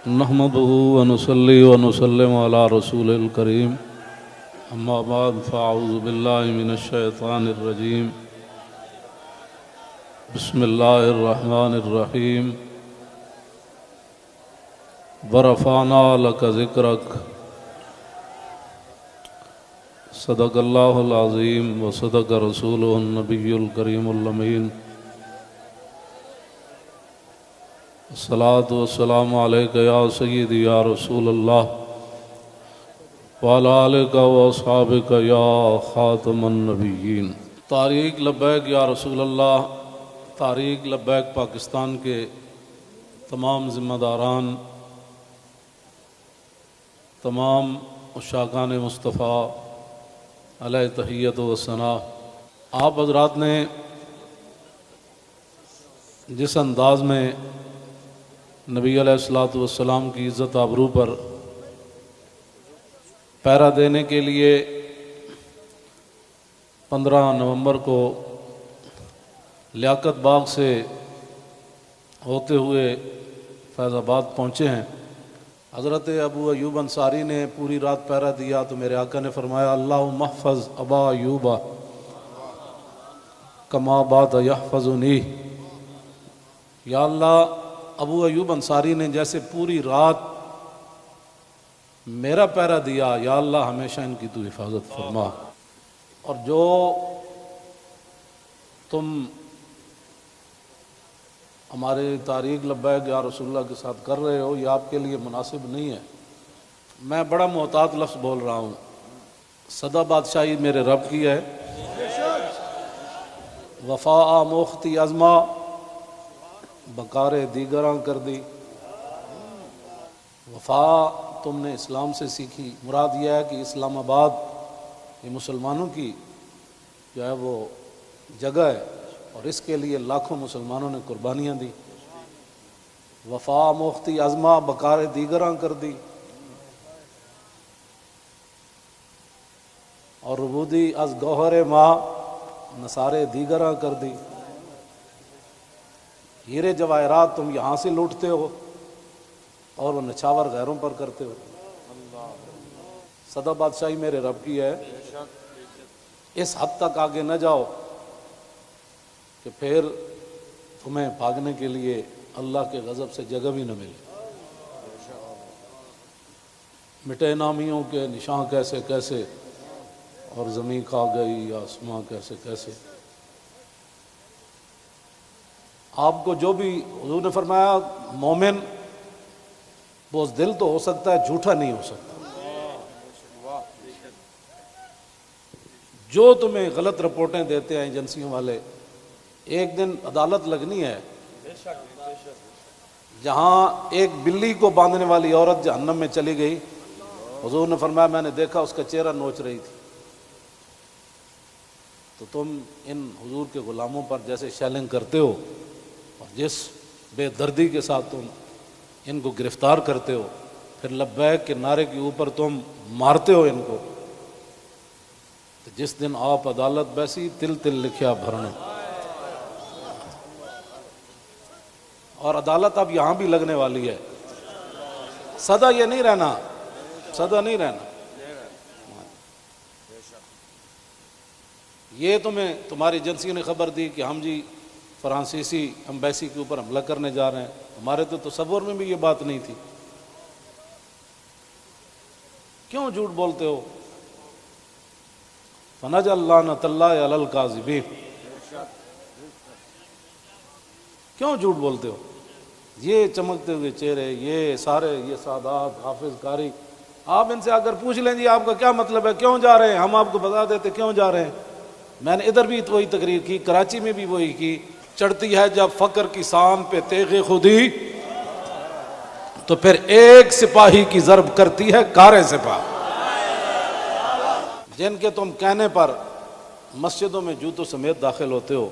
نحمده ونصلي ونسلم على رسول الكريم اما بعد فاعوذ بالله من الشيطان الرجيم بسم الله الرحمن الرحيم ورفعنا لك ذكرك صدق الله العظيم وصدق رسوله النبي الكريم الأمين الصلاة والسلام عليك يا سيدي يا رسول الله وعلى آلك وأصحابك يا خاتم النبيين۔ تحریک لبیک یا رسول اللہ، تحریک لبیک پاکستان کے تمام ذمہ داران، تمام عشاقان مصطفیٰ علیہ تحیت و ثنا، آپ حضرات نے جس انداز میں نبی علیہ الصلوۃ والسلام کی عزت آبرو پر پہرا دینے کے لیے 15 نومبر کو لیاقت باغ سے ہوتے ہوئے فیض آباد پہنچے ہیں، حضرت ابو ایوب انصاری نے پوری رات پہرا دیا تو میرے آقا نے فرمایا اللہم احفظ ابا ایوب کما بات یحفظنی، یا اللہ ابو ایوب انصاری نے جیسے پوری رات میرا پہرا دیا، یا اللہ ہمیشہ ان کی تو حفاظت فرما۔ اور جو تم ہمارے تحریک لبیک یا رسول اللہ کے ساتھ کر رہے ہو، یہ آپ کے لیے مناسب نہیں ہے۔ میں بڑا محتاط لفظ بول رہا ہوں، صدا بادشاہی میرے رب کی ہے، وفا موختی ازما بکار دیگراں کر دی۔ وفا تم نے اسلام سے سیکھی، مراد یہ ہے کہ اسلام آباد یہ مسلمانوں کی جو ہے وہ جگہ ہے اور اس کے لیے لاکھوں مسلمانوں نے قربانیاں دی۔ وفا موختی ازما بکار دیگراں کر دی، اور ربودی از گوہر ماں نثارے دیگراں کر دی۔ ہیرے جواہرات تم یہاں سے لوٹتے ہو اور وہ نچھاور غیروں پر کرتے ہو۔ صدا بادشاہی میرے رب کی ہے، اس حد تک آگے نہ جاؤ کہ پھر تمہیں بھاگنے کے لیے اللہ کے غضب سے جگہ بھی نہ ملے۔ مٹے نامیوں کے نشان کیسے کیسے، اور زمین کھا گئی آسماں کیسے کیسے۔ آپ کو جو بھی حضور نے فرمایا مومن بزدل تو ہو سکتا ہے، جھوٹا نہیں ہو سکتا۔ جو تمہیں غلط رپورٹیں دیتے ہیں ایجنسیوں والے، ایک دن عدالت لگنی ہے جہاں ایک بلی کو باندھنے والی عورت جہنم میں چلی گئی، حضور نے فرمایا میں نے دیکھا اس کا چہرہ نوچ رہی تھی۔ تو تم ان حضور کے غلاموں پر جیسے شیلنگ کرتے ہو اور جس بے دردی کے ساتھ تم ان کو گرفتار کرتے ہو، پھر لبیک کے نعرے کے اوپر تم مارتے ہو ان کو، تو جس دن آپ عدالت بیسی تل تل لکھیا بھرنے۔ اور عدالت اب یہاں بھی لگنے والی ہے، سدا یہ نہیں رہنا، سدا نہیں رہنا۔ یہ تمہیں تمہاری ایجنسی نے خبر دی کہ ہم جی فرانسیسی امبیسی کے اوپر حملہ کرنے جا رہے ہیں، ہمارے تو تصور میں بھی یہ بات نہیں تھی۔ کیوں جھوٹ بولتے ہو؟ فنجعل لعنۃ اللہ علی الکاذبین، کیوں جھوٹ بولتے ہو؟ یہ چمکتے ہوئے چہرے، یہ سارے، یہ سادات، حافظ قاری، آپ ان سے اگر پوچھ لیں جی آپ کا کیا مطلب ہے، کیوں جا رہے ہیں، ہم آپ کو بتا دیتے کیوں جا رہے ہیں۔ میں نے ادھر بھی وہی تقریر کی، کراچی میں بھی وہی کی۔ چڑھتی ہے جب فقر کی سام پہ تیغ خودی، تو پھر ایک سپاہی کی ضرب کرتی ہے کار سپاہ۔ جن کے تم کہنے پر مسجدوں میں جوتوں سمیت داخل ہوتے ہو،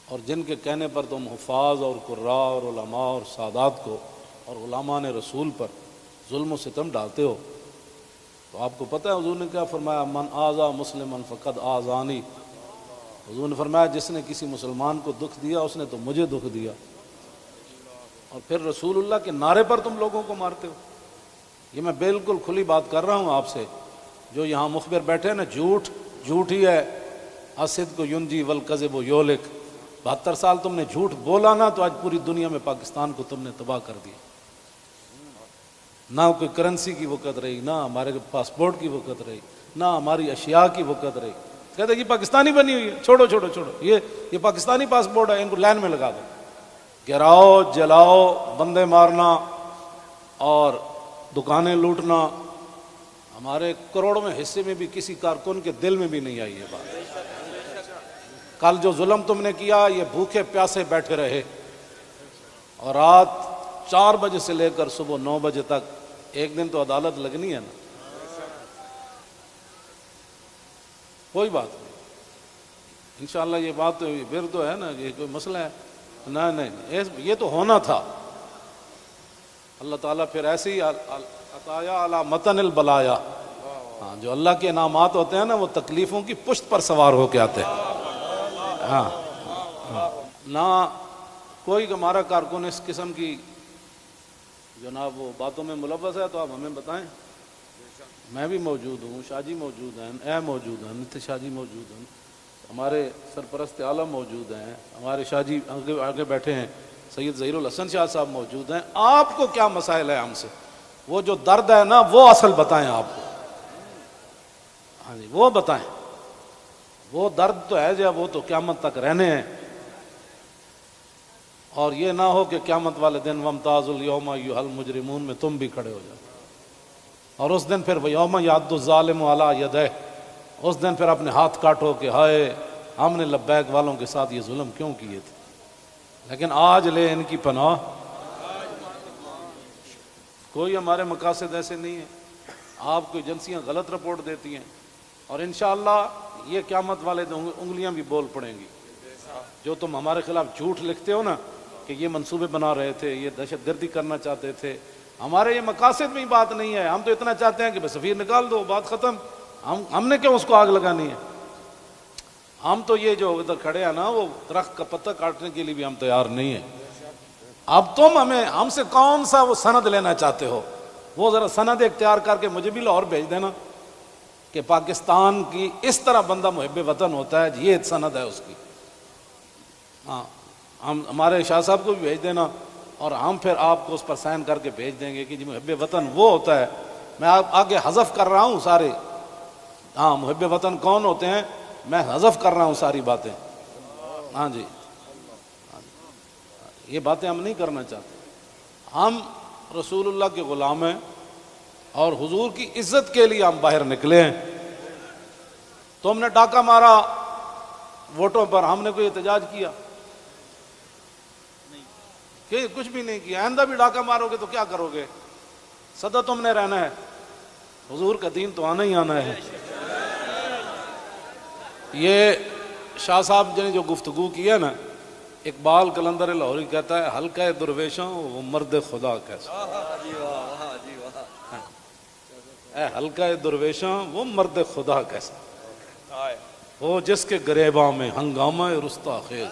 اور جن کے کہنے پر تم حفاظ اور قراء اور علماء اور سادات کو اور غلامان رسول پر ظلم و ستم ڈالتے ہو، تو آپ کو پتہ ہے حضور نے کیا فرمایا، من آذا مسلما فقد آذانی۔ حضور نے فرمایا جس نے کسی مسلمان کو دکھ دیا اس نے تو مجھے دکھ دیا، اور پھر رسول اللہ کے نعرے پر تم لوگوں کو مارتے ہو. یہ میں بالکل کھلی بات کر رہا ہوں آپ سے. جو یہاں مخبر بیٹھے ہیں نا، جھوٹ ہی ہے. الصدق ینجی والکذب یہلک. 72 سال تم نے جھوٹ بولا نا، تو آج پوری دنیا میں پاکستان کو تم نے تباہ کر دیا. نہ کوئی کرنسی کی وقت رہی، نہ ہمارے پاسپورٹ کی وقت رہی، نہ ہماری اشیاء کی وقت رہی. کہتے ہیں یہ پاکستانی بنی ہوئی ہے، چھوڑو چھوڑو چھوڑو، یہ پاکستانی پاسپورٹ ہے، ان کو لائن میں لگا دو. گراؤ، جلاؤ، بندے مارنا اور دکانیں لوٹنا، ہمارے کروڑوں میں حصے میں بھی کسی کارکن کے دل میں بھی نہیں آئی یہ بات. کل جو ظلم تم نے کیا، یہ بھوکے پیاسے بیٹھے رہے اور رات 4 بجے سے لے کر صبح 9 بجے تک. ایک دن تو عدالت لگنی ہے نا. کوئی بات نہیں، انشاءاللہ یہ بات پھر تو ہے نا، یہ کوئی مسئلہ ہے؟ نہیں، یہ تو ہونا تھا. اللہ تعالیٰ پھر ایسے ہی عطایا علی متن البلایا. ہاں، جو اللہ کے انعامات ہوتے ہیں نا، وہ تکلیفوں کی پشت پر سوار ہو کے آتے ہیں. ہاں، نہ کوئی ہمارا کارکن اس قسم کی جناب وہ باتوں میں ملوث ہے تو آپ ہمیں بتائیں. میں بھی موجود ہوں، شاہ جی موجود ہیں، اے موجود ہیں، نت شاہ جی موجود ہیں، ہمارے سرپرست عالم موجود ہیں، ہمارے شاہ جی آگے بیٹھے ہیں، سید ظہیر الحسن شاہ صاحب موجود ہیں. آپ کو کیا مسائل ہے ہم سے؟ وہ جو درد ہے نا، وہ اصل بتائیں آپ کو. ہاں جی، وہ بتائیں. وہ درد تو ہے جب، وہ تو قیامت تک رہنے ہیں. اور یہ نہ ہو کہ قیامت والے دن وامتاز الیوم ایھا المجرمون میں تم بھی کھڑے ہو جاؤ. اور اس دن پھر یوم یعض الظالم علی یدیہ، اس دن پھر اپنے ہاتھ کاٹو کہ ہائے ہم نے لبیک والوں کے ساتھ یہ ظلم کیوں کیے تھے. لیکن آج لے ان کی پناہ. کوئی ہمارے مقاصد ایسے نہیں ہیں. آپ کو ایجنسیاں غلط رپورٹ دیتی ہیں اور انشاءاللہ یہ قیامت والے دن انگلیاں بھی بول پڑیں گی. جو تم ہمارے خلاف جھوٹ لکھتے ہو نا کہ یہ منصوبے بنا رہے تھے، یہ دہشت گردی کرنا چاہتے تھے، ہمارے یہ مقاصد میں ہی بات نہیں ہے. ہم تو اتنا چاہتے ہیں کہ بس سفیر نکال دو، بات ختم. ہم نے کیوں اس کو آگ لگانی ہے؟ ہم تو یہ جو ادھر کھڑے ہیں نا، وہ درخت کا پتہ کاٹنے کے لیے بھی ہم تیار نہیں ہیں. اب تم ہم سے کون سا وہ سند لینا چاہتے ہو؟ وہ ذرا سند اختیار کر کے مجھے بھی لاہور بھیج دینا کہ پاکستان کی اس طرح بندہ محب وطن ہوتا ہے، یہ سند ہے اس کی. ہاں، ہمارے شاہ صاحب کو بھی بھیج دینا اور ہم پھر آپ کو اس پر سائن کر کے بھیج دیں گے کہ جی محب وطن وہ ہوتا ہے. میں آگے حذف کر رہا ہوں سارے. ہاں، محب وطن کون ہوتے ہیں میں حذف کر رہا ہوں ساری باتیں. ہاں جی، یہ باتیں ہم نہیں کرنا چاہتے. ہم رسول اللہ کے غلام ہیں اور حضور کی عزت کے لیے ہم باہر نکلے ہیں. تم نے ڈاکہ مارا ووٹوں پر، ہم نے کوئی احتجاج کیا؟ کہ کچھ بھی نہیں کیا. آئندہ بھی ڈاکہ مارو گے تو کیا کرو گے؟ سدا تم نے رہنا ہے. حضور کا دین تو آنا ہی آنا ہے. یہ شاہ صاحب نے جو گفتگو کی ہے نا، اقبال قلندر لاہوری کہتا ہے حلقہ درویشوں وہ مرد خدا کیسا. اے حلقہ درویشوں وہ مرد خدا کیسا، وہ جس کے گریباں میں ہنگامہ رستا خیز.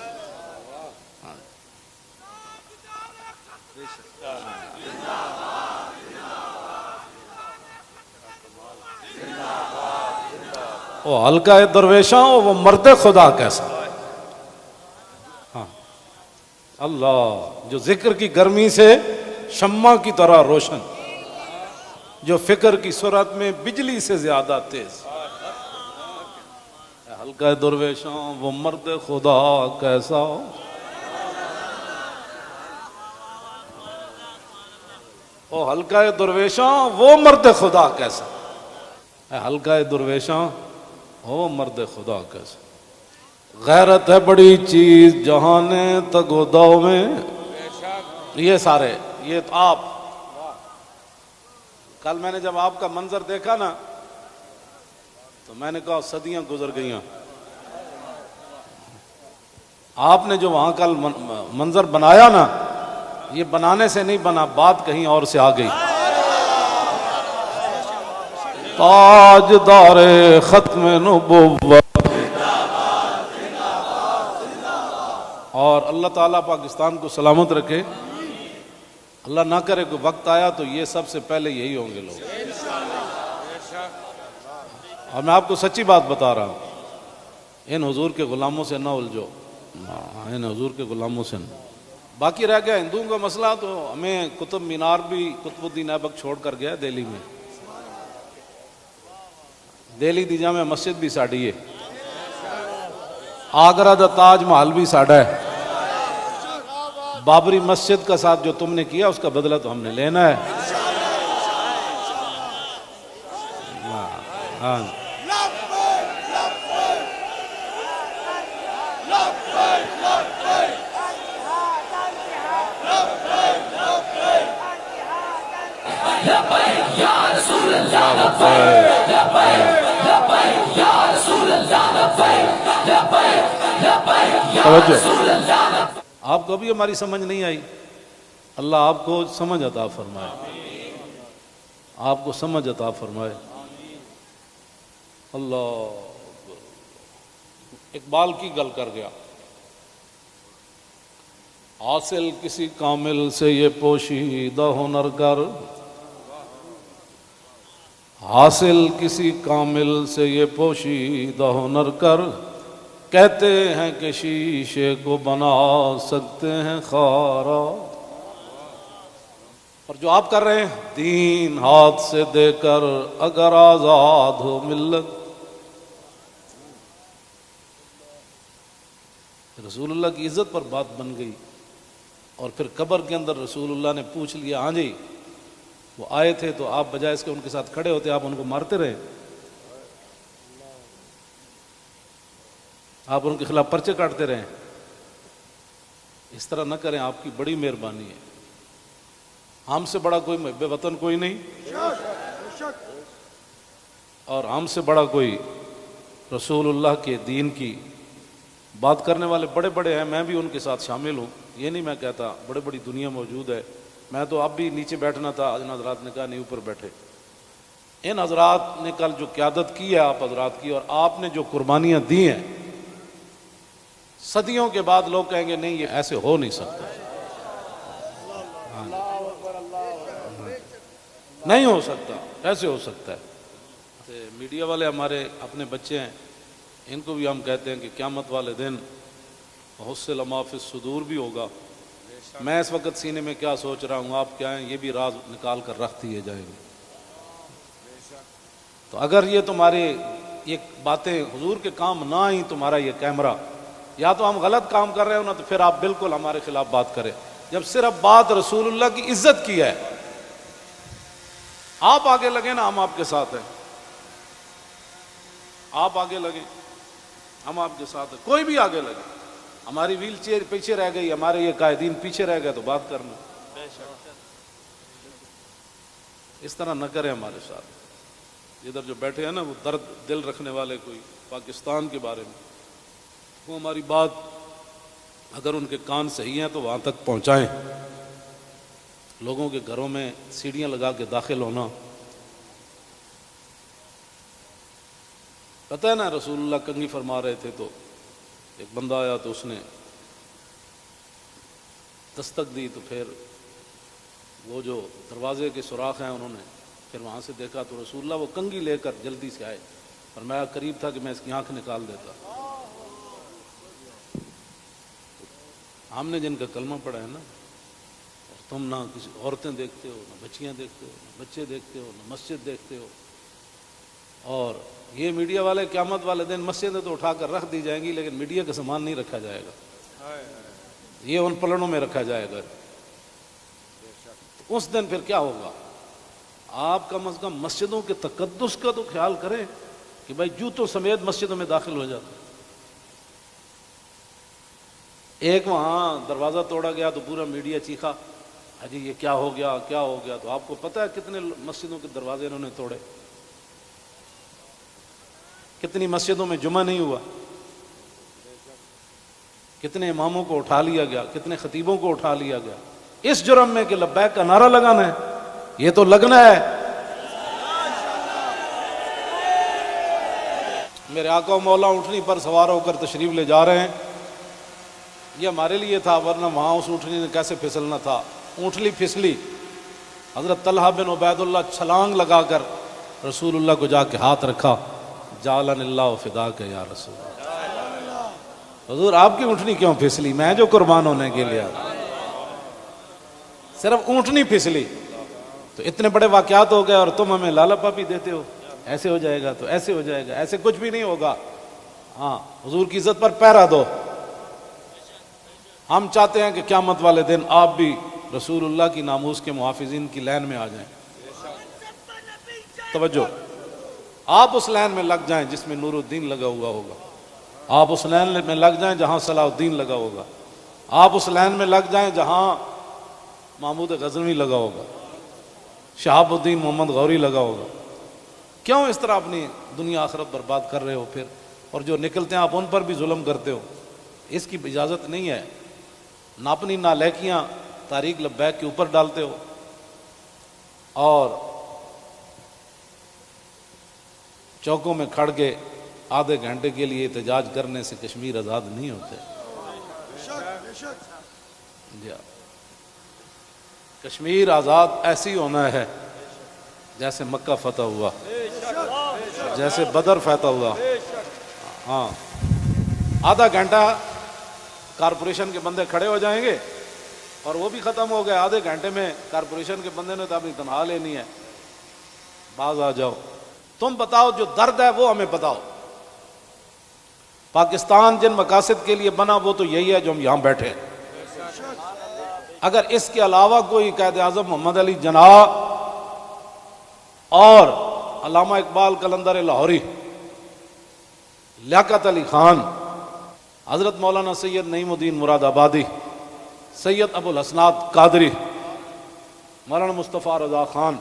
وہ حلقہ درویشاں وہ مرد خدا کیسا. ہاں، اللہ جو ذکر کی گرمی سے شمع کی طرح روشن، جو فکر کی سرعت میں بجلی سے زیادہ تیز. حلقہ درویشاں وہ مرد خدا کیسا. وہ حلقہ درویشاں وہ مرد خدا کیسا. حلقہ درویشاں وہ مرد خدا کیسا. غیرت ہے بڑی چیز جہان تگودو میں. یہ سارے یہ تو آپ کل میں نے جب آپ کا منظر دیکھا نا تو میں نے کہا صدیاں گزر گئیں. آپ نے جو وہاں کل منظر بنایا نا، یہ بنانے سے نہیں بنا، بات کہیں اور سے آ گئی. تاجدار ختم نبوت، اور اللہ تعالیٰ پاکستان کو سلامت رکھے. اللہ نہ کرے کوئی وقت آیا تو یہ سب سے پہلے یہی ہوں گے لوگ. اور میں آپ کو سچی بات بتا رہا ہوں، ان حضور کے غلاموں سے نہ الجھو، ان حضور کے غلاموں سے نہ. باقی رہ گیا ہندوؤں کا مسئلہ، تو ہمیں قطب مینار بھی قطب الدین ایبک چھوڑ کر گیا دہلی میں. دہلی دی جامع مسجد بھی ساڑی ہے، آگرہ دا تاج محل بھی ساڑا ہے. بابری مسجد کا ساتھ جو تم نے کیا اس کا بدلہ تو ہم نے لینا ہے. ہاں آپ کو ابھی ہماری سمجھ نہیں آئی، اللہ آپ کو سمجھ عطا فرمائے، آپ کو سمجھ عطا فرمائے. اللہ اقبال کی گل کر گیا، حاصل کسی کامل سے یہ پوشیدہ ہنر کر، حاصل کسی کامل سے یہ پوشیدہ ہنر کر، کہتے ہیں کہ شیشے کو بنا سکتے ہیں خارا. اور جو آپ کر رہے ہیں، دین ہاتھ سے دے کر اگر آزاد ہو ملت. رسول اللہ کی عزت پر بات بن گئی، اور پھر قبر کے اندر رسول اللہ نے پوچھ لیا، ہاں جی وہ آئے تھے تو آپ بجائے اس کے ان کے ساتھ کھڑے ہوتے، آپ ان کو مارتے رہے، آپ ان کے خلاف پرچے کاٹتے رہے. اس طرح نہ کریں، آپ کی بڑی مہربانی ہے. ہم سے بڑا کوئی محب وطن کوئی نہیں، اور ہم سے بڑا کوئی رسول اللہ کے دین کی بات کرنے والے بڑے بڑے ہیں. میں بھی ان کے ساتھ شامل ہوں، یہ نہیں میں کہتا، بڑے بڑی دنیا موجود ہے. میں تو اب بھی نیچے بیٹھنا تھا، ان حضرات نے کہا نہیں اوپر بیٹھے. ان حضرات نے کل جو قیادت کی ہے آپ حضرات کی، اور آپ نے جو قربانیاں دی ہیں، صدیوں کے بعد لوگ کہیں گے نہیں یہ ایسے ہو نہیں سکتا، نہیں ہو سکتا، ایسے ہو سکتا ہے. میڈیا والے ہمارے اپنے بچے ہیں، ان کو بھی ہم کہتے ہیں کہ قیامت والے دن حصل ما فی الصدور بھی ہوگا. میں اس وقت سینے میں کیا سوچ رہا ہوں، آپ کیا ہیں، یہ بھی راز نکال کر رکھ دیے جائیں گے. تو اگر یہ تمہارے یہ باتیں حضور کے کام نہ آئیں، تمہارا یہ کیمرہ، یا تو ہم غلط کام کر رہے ہو نا، تو پھر آپ بالکل ہمارے خلاف بات کریں. جب صرف بات رسول اللہ کی عزت کی ہے، آپ آگے لگے نا، ہم آپ کے ساتھ ہیں. آپ آگے لگے، ہم آپ کے ساتھ ہیں. کوئی بھی آگے لگے، ہماری ویل چیئر پیچھے رہ گئی، ہمارے یہ قائدین پیچھے رہ گئے، تو بات کرنا. اس طرح نہ کریں ہمارے ساتھ. ادھر جو بیٹھے ہیں نا، وہ درد دل رکھنے والے کوئی پاکستان کے بارے میں، وہ ہماری بات اگر ان کے کان صحیح ہیں تو وہاں تک پہنچائیں. لوگوں کے گھروں میں سیڑھیاں لگا کے داخل ہونا، پتہ ہے نا رسول اللہ کنگھی فرما رہے تھے تو ایک بندہ آیا تو اس نے دستک دی، تو پھر وہ جو دروازے کے سوراخ ہیں انہوں نے پھر وہاں سے دیکھا تو رسول اللہ وہ کنگھی لے کر جلدی سے آئے، اور میں قریب تھا کہ میں اس کی آنکھ نکال دیتا. ہم نے جن کا کلمہ پڑھا ہے نا، اور تم نہ کسی عورتیں دیکھتے ہو، نہ بچیاں دیکھتے ہو، نہ بچے دیکھتے ہو، نہ مسجد دیکھتے ہو. اور یہ میڈیا والے قیامت والے دن مسجدیں تو اٹھا کر رکھ دی جائیں گی، لیکن میڈیا کا سامان نہیں رکھا جائے گا، یہ ان پلڑوں میں رکھا جائے گا. اس دن پھر کیا ہوگا؟ آپ کم از کم مسجدوں کے تقدس کا تو خیال کریں کہ بھائی جوتوں سمیت مسجدوں میں داخل ہو جاتے. ایک وہاں دروازہ توڑا گیا تو پورا میڈیا چیخا، حجی یہ کیا ہو گیا، کیا ہو گیا. تو آپ کو پتہ ہے کتنے مسجدوں کے دروازے انہوں نے توڑے، کتنی مسجدوں میں جمعہ نہیں ہوا، کتنے اماموں کو اٹھا لیا گیا، کتنے خطیبوں کو اٹھا لیا گیا، اس جرم میں کہ لبیک کا نعرہ لگانا ہے. یہ تو لگنا ہے. میرے آقا و مولا اونٹنی پر سوار ہو کر تشریف لے جا رہے ہیں. یہ ہمارے لیے تھا، ورنہ وہاں اس اونٹنی نے کیسے پھسلنا تھا. اونٹلی پھسلی، حضرت طلحہ بن عبید اللہ چھلانگ لگا کر رسول اللہ کو جا کے ہاتھ رکھا، جعلن اللہ فداک یا رسول اللہ، حضور آپ کی اونٹنی کیوں پھسلی؟ میں جو قربان ہونے کے لیے صرف اونٹنی پھسلی تو اتنے بڑے واقعات ہو گئے، اور تم ہمیں لالا پاپی دیتے ہو، ایسے ہو جائے گا تو ایسے ہو جائے گا، ایسے کچھ بھی نہیں ہوگا۔ ہاں، حضور کی عزت پر پہرا دو۔ ہم چاہتے ہیں کہ قیامت والے دن آپ بھی رسول اللہ کی ناموس کے محافظین کی لائن میں آ جائیں۔ توجہ، آپ اس لائن میں لگ جائیں جس میں نور الدین لگا ہوا ہوگا، آپ اس لائن میں لگ جائیں جہاں صلاح الدین لگا ہوگا، آپ اس لائن میں لگ جائیں جہاں محمود غزنوی لگا ہوگا، شہاب الدین محمد غوری لگا ہوگا۔ کیوں اس طرح اپنی دنیا آخرت برباد کر رہے ہو پھر؟ اور جو نکلتے ہیں آپ ان پر بھی ظلم کرتے ہو، اس کی اجازت نہیں ہے۔ نہ اپنی نالائکیاں تاریخ لبیک کے اوپر ڈالتے ہو، اور چوکوں میں کھڑ کے آدھے گھنٹے کے لیے احتجاج کرنے سے کشمیر آزاد نہیں ہوتے۔ کشمیر آزاد ایسی ہونا ہے جیسے مکہ فتح ہوا، جیسے بدر فتح ہوا۔ ہاں، آدھا گھنٹہ کارپوریشن کے بندے کھڑے ہو جائیں گے اور وہ بھی ختم ہو گئے، آدھے گھنٹے میں کارپوریشن کے بندے نے تو اپنی تنخواہ لینی ہے، باز آ جاؤ۔ تم بتاؤ جو درد ہے وہ ہمیں بتاؤ۔ پاکستان جن مقاصد کے لیے بنا وہ تو یہی ہے جو ہم یہاں بیٹھے ہیں۔ اگر اس کے علاوہ کوئی قائد اعظم محمد علی جناح اور علامہ اقبال قلندر لاہوری، لیاقت علی خان، حضرت مولانا سید نعیم الدین مراد آبادی، سید ابو الحسنات قادری، مولانا مصطفیٰ رضا خان،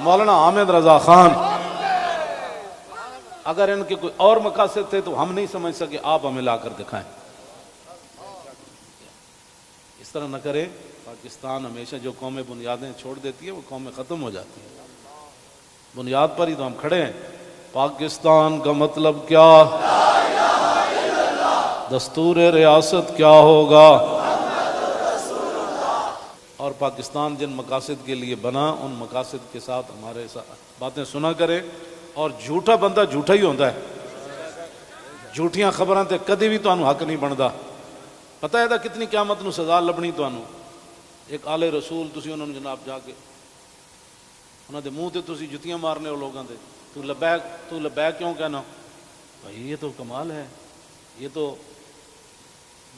مولانا حامد رضا خان، اگر ان کے کوئی اور مقاصد تھے تو ہم نہیں سمجھ سکے، آپ ہمیں لا کر دکھائیں۔ اس طرح نہ کریں۔ پاکستان ہمیشہ جو قومیں بنیادیں چھوڑ دیتی ہیں وہ قومیں ختم ہو جاتی ہیں، بنیاد پر ہی تو ہم کھڑے ہیں۔ پاکستان کا مطلب کیا؟ دستور ریاست کیا ہوگا؟ اور پاکستان جن مقاصد کے لیے بنا ان مقاصد کے ساتھ ہمارے ساتھ باتیں سنا کرے۔ اور جھوٹا بندہ جھوٹا ہی ہوتا ہے، جھوٹیاں خبراں تے کدی بھی تانوں حق نہیں بنتا۔ پتہ ہے کتنی قیامت نو سزا لبنی تانوں۔ ایک آل رسول تسی انہوں نے جناب جا کے انہوں دے منہ تے تسی جتیاں مارنے ہو لوگاں دے، تو لبیک کیوں کہنا؟ بھائی یہ تو کمال ہے، یہ تو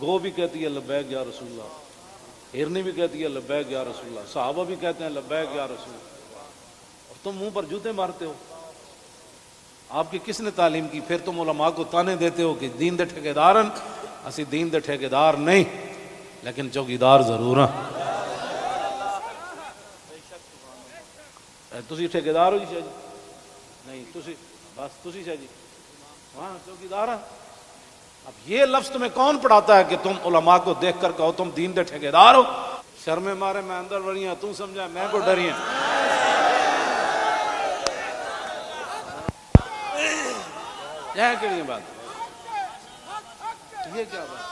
گو بھی کہتی ہے لبیک یا رسول اللہ، ہرنی بھی کہتی ہے لبیک یا رسول اللہ، صحابہ بھی کہتے ہیں لبیک یا رسول اللہ، اور تم منہ پر جوتے مارتے ہو۔ آپ کی کس نے تعلیم کی؟ پھر تم علماء کو تانے دیتے ہو کہ دین دے ٹھیکیدارن، اسی دین دے ٹھیکیدار نہیں لیکن چوکیدار ضرور ہیں۔ تسی ٹھیکیدار ہو جی شاہ جی؟ نہیں، تسی بس تسی شاہ جی ہاں چوکیدار ہیں۔ اب یہ لفظ تمہیں کون پڑھاتا ہے کہ تم علماء کو دیکھ کر کہو تم دین دے ٹھیکیدار ہو؟ شرم مارے میں اندر بڑی ہوں، تم سمجھا میں کو ڈری ہیں۔ یہ کیڑی بات؟ یہ کیا بات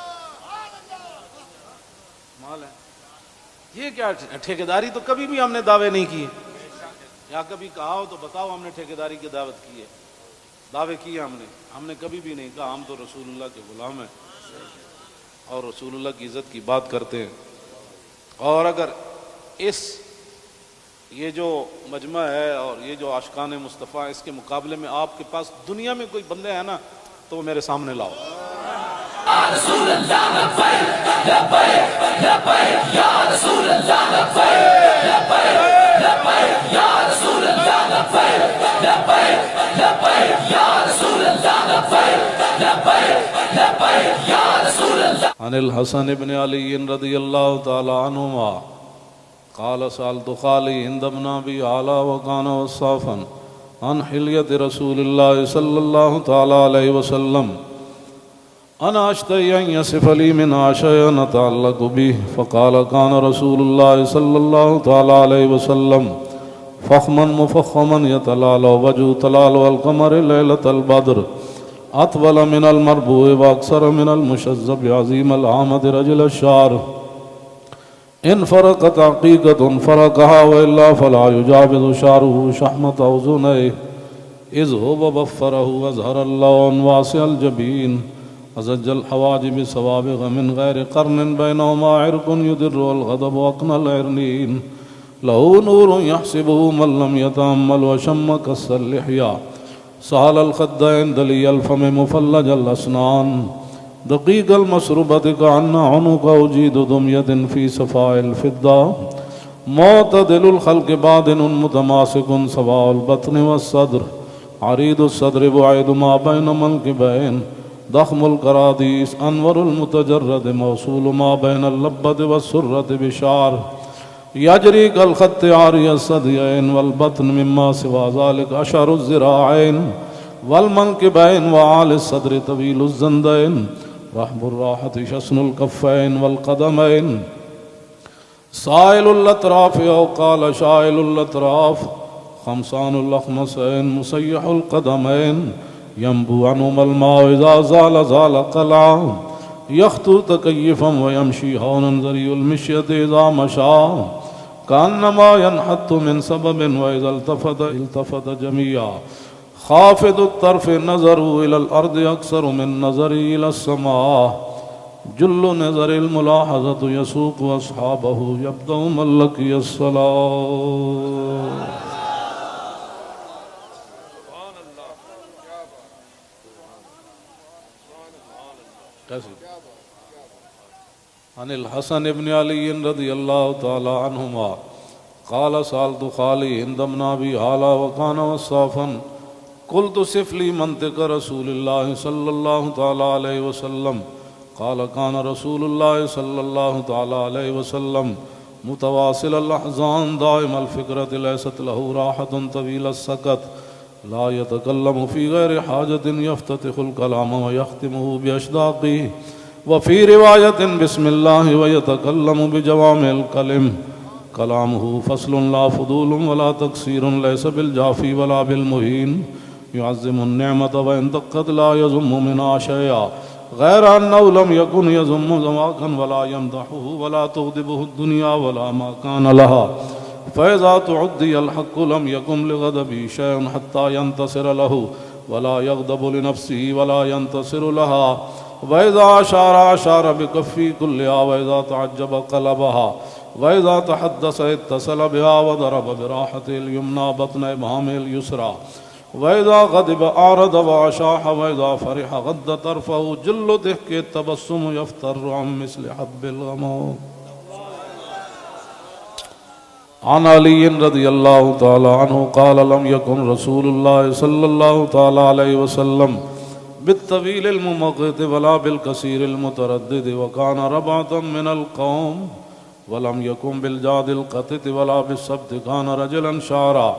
مال ہے؟ یہ کیا ٹھیکیداری؟ تو کبھی بھی ہم نے دعوے نہیں کیے، یا کبھی کہا ہو تو بتاؤ ہم نے ٹھیکیداری کی دعوت کی ہے، دعوے کیے ہم نے کبھی بھی نہیں کہا۔ ہم تو رسول اللہ کے غلام ہیں اور رسول اللہ کی عزت کی بات کرتے ہیں۔ اور اگر یہ جو مجمع ہے اور یہ جو عاشقان مصطفیٰ، اس کے مقابلے میں آپ کے پاس دنیا میں کوئی بندے ہیں نا تو وہ میرے سامنے لاؤ۔ رسول اللہ لبیک لبیک لبیک یا رسول اللہ لبیک لبیک لبیک یا رسول اللہ لبیک لبیک لبیک یا رسول اللہ لبیک لبیک لبیک یا رسول اللہ۔ عن الحسن بن علی رضی اللہ تعالی عنہما قال سألت خالي عند ابن أبي علا وكان وصافا عن حلية رسول الله صلى الله تعالى عليه وسلم أنا أشتهي أن يصف لي منها شيئا أتعلق به فقال كان رسول الله صلى الله تعالى عليه وسلم فخما مفخما يتلالى وجهه تلالى القمر ليلة البدر أطول من المربوع وأكثر من المشذب عظيم العامد رجل الشعر إن فرقت عقيقة فرقها وإلا فلا يجاوز شعره شحمة أذنيه إذ هو بفره وأزهر اللون واسع الجبين أزج الحواجب سوابغ من غير قرن بينهما عرق يدر والغضب أقنى العرنين له نور يحسبه من لم يتأمل وشم كس اللحية سهل الخدين دلي الفم مفلج الأسنان دقيق المسربة كأن عنق أجيد دمية في صفاء الفضة معتدل الخلق بادن متماسك سواء البطن والصدر عريض الصدر بعيد ما بين منكبين ضخم الكراديس أنور المتجرد موصول ما بين اللبة والسرة بشعر يجري كالخط عاري الثديين والبطن مما سوى ذلك أشعر الذراعين والمنكبين وعالي الصدر طويل الزندين رحب الراحة شسن الكفين والقدمين سائل الأطراف أو قال شائل الأطراف خمسان الأخمسين مسيح القدمين ينبو عنهما الماء إذا زال زال قلعا يخطو تكيفا ويمشي هونا ذري المشية إذا مشى كأنما ينحط من سبب وإذا التفت جميعا خافض الطرف نظره إلى الأرض أكثر من نظره إلى السماء جل نظر الملاحظة يسوق أصحابه يبدأ من لقي الصلاة. عن الحسن بن علي رضي الله تعالى عنهما قال سألت خالي هند بن أبي هالة وكان وصافا قلت صف لي منطق رسول الله صلى الله تعالى عليه وسلم قال كان رسول الله صلى الله تعالى عليه وسلم متواصل الأحزان دائم الفكرة ليست له راحة طويل السكت لا يتكلم في غير حاجة يفتتح الكلام ويختمه بأشداقه وفي رواية بسم الله ويتكلم بجوامع الكلم كلامه فصل لا فضول ولا تقصير ليس بالجافي ولا بالمهين يعظم النعمة وإن دقت لا يزم منها شيئا غير أنه لم يكن يزم زماكا ولا يمدحه ولا تغضبه الدنيا ولا ما كان لها فإذا تعدي الحق لم يكن لغضبه شيء حتى ينتصر له ولا يغضب لنفسه ولا ينتصر لها وإذا أشار بكفي كلها وإذا تعجب قلبها وإذا تحدث اتصل بها وضرب براحته اليمنى بطن إبهامه اليسرى وإذا غضب أعرض وأشاح وإذا فرح غض طرفه جل ضحك التبسم يفتر عن مثل حب الغمام. عن علي رضي الله تعالى عنه قال لم يكن رسول الله صلى الله تعالى عليه وسلم بالطويل الممقت ولا بالكثير المتردد وكان ربعة من القوم ولم يكن بالجاد القتت ولا بالسبت كان رجلا شعرا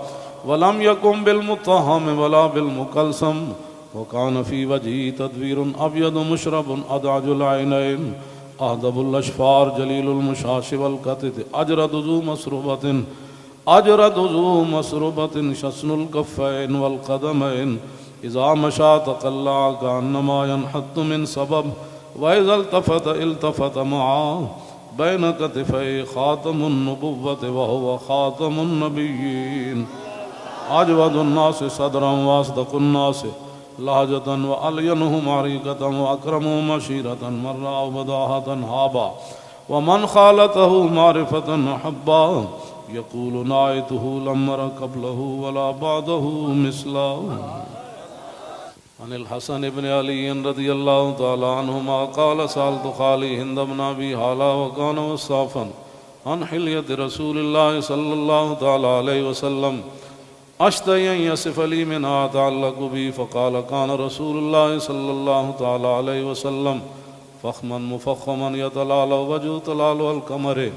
ولم يكن بالمطهم ولا بالمكلسم وكان في وجهه تدوير أبيض مشرب أدعج العينين أهدب الأشفار جليل المشاش والكتت أجرد ذو مسربة شسن الكفين والقدمين إذا مشى تقلع كأنما ينحط من سبب وإذا التفت معه بين كتفي خاتم النبوة وهو خاتم النبيين أجود الناس صدرا وأصدق الناس لهجة وألينهم عريقة وأكرمهم عشيرة مرة وبداهة هابا ومن خالته معرفة أحبا يقول نايته لم أر قبله ولا بعده مثله. عن الحسن بن علي رضي الله تعالى عنهما قال سألت خالي هند بن أبي هالة وكان وصافا عن حلية رسول الله صلى الله تعالى عليه وسلم أشتهي أن يصف لي منها تعلق بي فقال كان رسول الله صلى الله تعالى عليه وسلم فخما مفخما يتلال وجه تلال القمر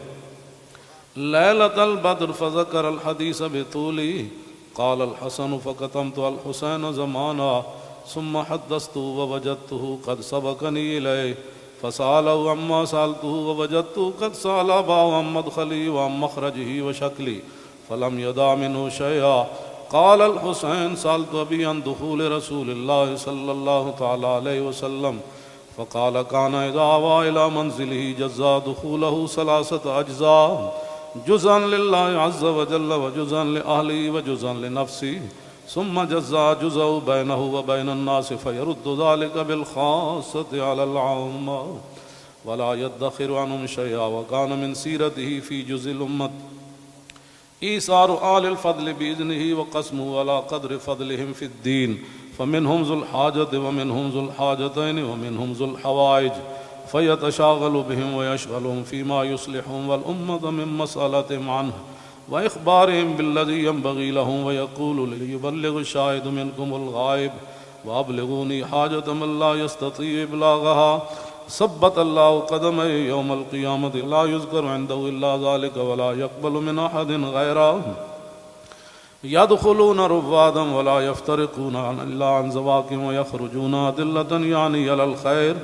ليلة البدر فذكر الحديث بطوله قال الحسن فكتمت الحسين زمانا ثم حدثته ووجدته قد سبقني إليه فسأله عما سألته ووجدته قد سأل أباه عن مدخلي وعن مخرجه وشكلي فلم يدع منه شيئا. قال الحسين سألت أبي عن دخول رسول الله صلى الله تعالى عليه وسلم فقال كان إذا آوى إلى منزله جزا دخوله 3 أجزاء، جزءا لله عز وجل وجزءا لأهله وجزءا لنفسه، ثم جزا جزء بينه وبين الناس فيرد ذلك بالخاصة على العامة ولا يدخر عنهم شيئا. وكان من سيرته في جزء الأمة إيثار آل الفضل بإذنه وقسمه على قدر فضلهم في الدين، فمنهم ذو الحاجة ومنهم ذو الحاجتين ومنهم ذو الحوائج، فيتشاغل بهم ويشغلهم فيما يصلحهم والأمة من مسألتهم عنه وإخبارهم بالذي ينبغي لهم، ويقول ليبلغ الشاهد منكم الغائب وأبلغوني حاجة من لا يستطيع إبلاغها. ثبت الله قدمه يوم القيامة لا يذكر عنده إلا ذلك ولا يقبل من أحد غيره. يدخلون رفادا ولا يفترقون إلا عن زواكم ويخرجون أدلة يعني على الخير.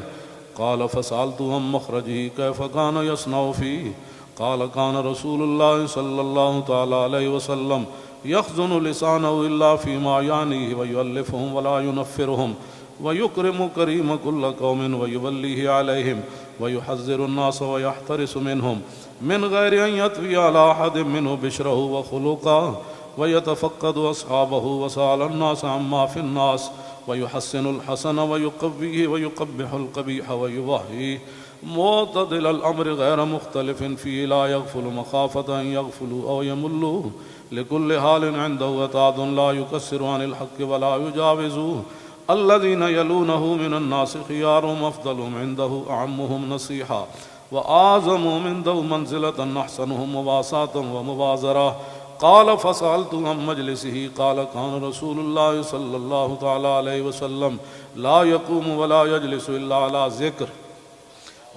قال فسألت عن مخرجه كيف كان يصنع فيه؟ قال كان رسول الله صلى الله تعالى عليه وسلم يخزن لسانه إلا فيما يعنيه ويؤلفهم ولا ينفرهم ويكرم كريم كل قوم ويوليه عليهم ويحذر الناس ويحترس منهم من غير أن يطوي على أحد منه بشره وخلقه ويتفقد أصحابه وسأل الناس عما في الناس ويحسن الحسن ويقويه ويقبح القبيح ويوهيه معتدل الأمر غير مختلف فيه لا يغفل مخافة أن يغفلوا أو يملوا لكل حال عنده وتعد لا يكسر عن الحق ولا يجاوزوه. الذين يلونه من الناس خيارهم أفضلهم عنده أعمهم نصيحة وأعظمهم عنده منزلة أحسنهم مواساة ومبازرة. قال فسألت عن مجلسه قال كان رسول الله صلى الله تعالى عليه وسلم لا يقوم ولا يجلس إلا على ذكر،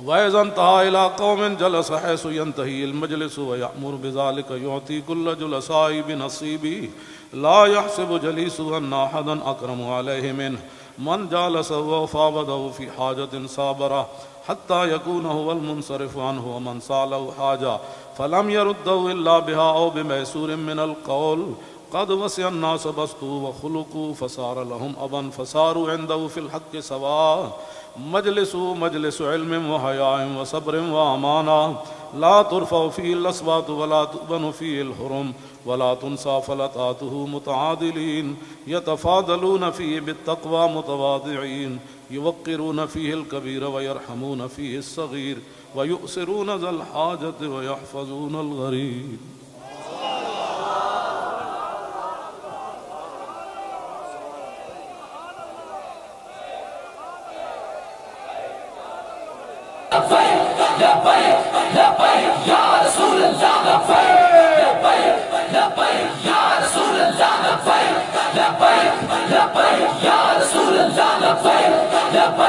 وإذا انتهى إلى قوم جلس حيث ينتهي المجلس ويأمر بذلك يعطي كل جلساء بنصيبه لا يحسب جليسه أن أحدا أكرم عليه منه. من جالسه وفاوضه في حاجة صابره حتى يكون هو المنصرف عنه، ومن سأله حاجة فلم يرده إلا بها أو بميسور من القول قد وسع الناس بسطوا وخلقوا فصار لهم أبا فصاروا عنده في الحق سواء. مجلس علم وحياء وصبر وأمانة لا ترفع فيه الأصوات ولا تؤبن فيه الحرم ولا تنسى فلتاته متعادلين يتفاضلون فيه بالتقوى متواضعين يوقرون فيه الكبير ويرحمون فيه الصغير ويؤسرون ذا الحاجة ويحفظون الغريب. لبيك يا رسول الله لبيك لبيك